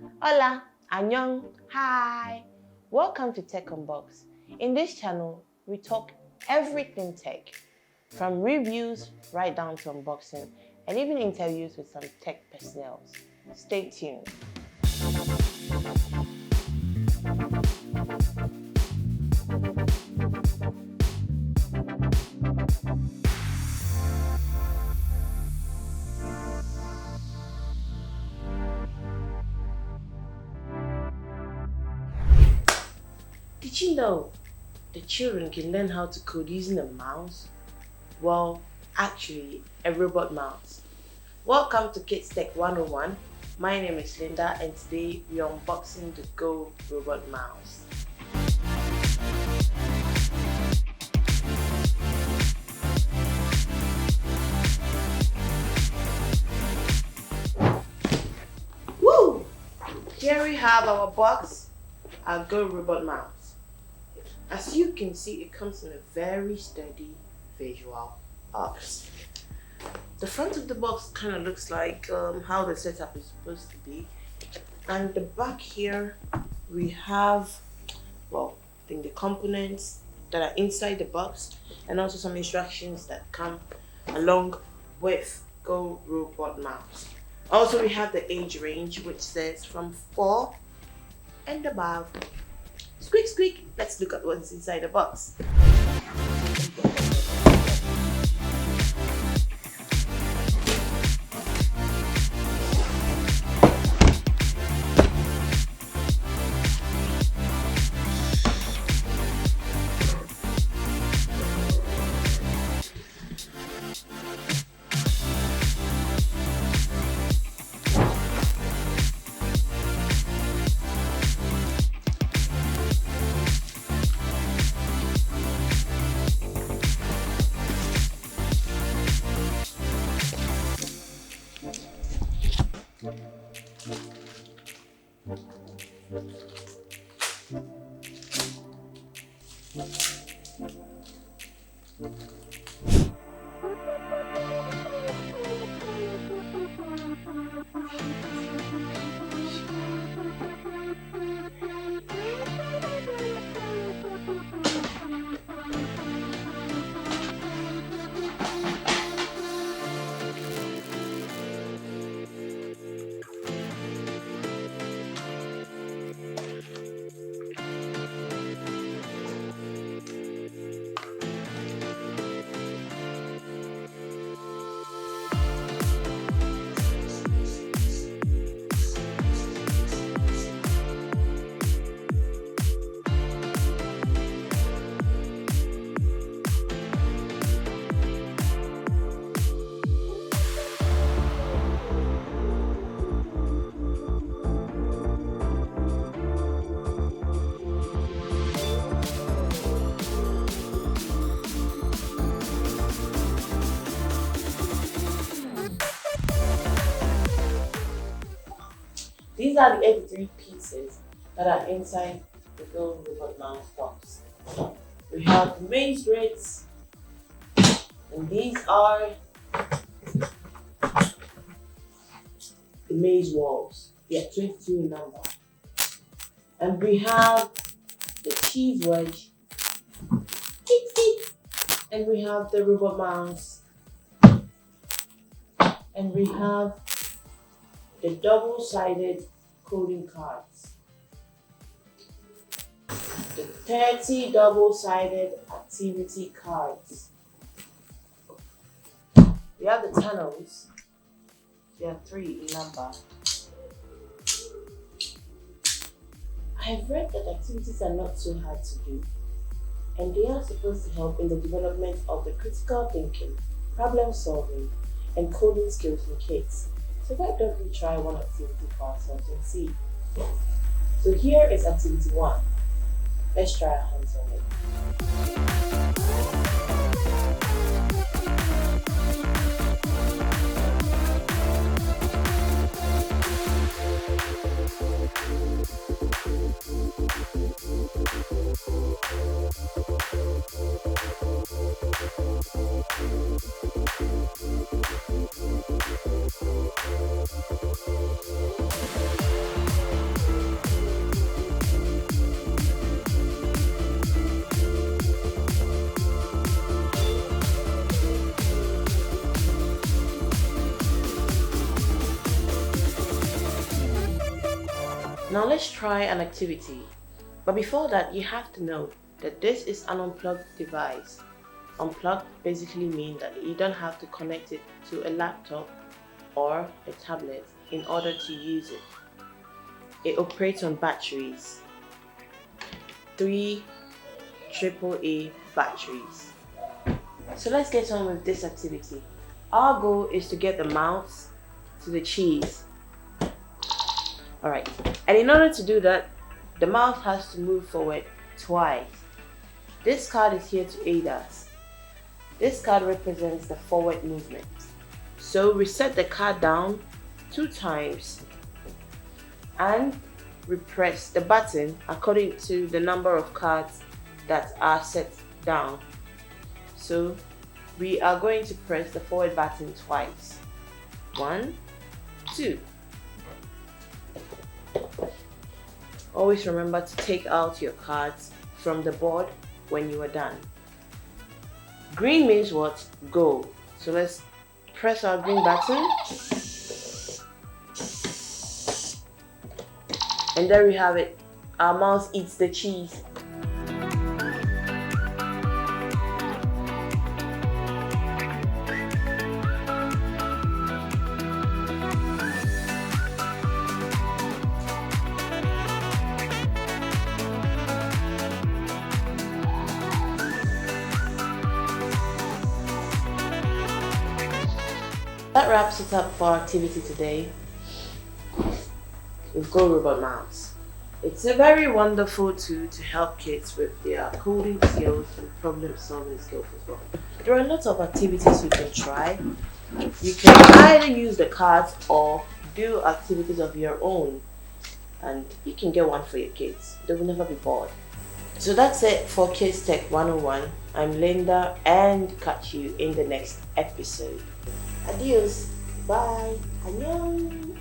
Hola, annyeong, hi. Welcome to Tech Unbox. In this channel, we talk everything tech, from reviews right down to unboxing, and even interviews with some tech personnel. Stay tuned. Did you know the children can learn how to code using a mouse? Well, actually, a robot mouse. Welcome to Kids Tech 101. My name is Linda, and today we are unboxing the Go Robot Mouse. Woo! Here we have our box, our Go Robot Mouse. As you can see, it comes in a very sturdy visual box. The front of the box kind of looks like how the setup is supposed to be. And the back here, we have, well, I think the components that are inside the box and also some instructions that come along with Go Robot Mouse. Also, we have the age range, which says from 4 and above. Squeak, squeak. Let's look at what's inside the box. These are the 83 pieces that are inside the Go Robot Mouse box. We have the main threads, and these are the maze walls. They are 22 in number. And we have the cheese wedge, and we have the robot mouse, and we have the double-sided coding cards, the 30 double-sided activity cards. We have the tunnels. There are 3 in number. I've read that activities are not so hard to do, and they are supposed to help in the development of the critical thinking, problem solving, and coding skills in kids. So why don't we try one activity for ourselves and see? So here is activity 1. Let's try our hands on it. Now let's try an activity. But before that, you have to know that this is an unplugged device. Unplugged basically means that you don't have to connect it to a laptop or a tablet in order to use it. It operates on batteries. 3 AAA batteries. So let's get on with this activity. Our goal is to get the mouse to the cheese. Alright, and in order to do that, the mouse has to move forward twice. This card is here to aid us. This card represents the forward movement. So reset the card down 2 times and repress the button according to the number of cards that are set down. So we are going to press the forward button twice. 1, 2. Always remember to take out your cards from the board when you are done. Green means what? Go. So let's press our green button. And there we have it. Our mouse eats the cheese. That wraps it up for our activity today with Colby the Robot Mouse. It's a very wonderful tool to help kids with their coding skills and problem solving skills as well. There are lots of activities you can try. You can either use the cards or do activities of your own, and you can get one for your kids. They will never be bored. So that's it for Kids Tech 101. I'm Linda, and catch you in the next episode. Adios. Bye. Annyeong.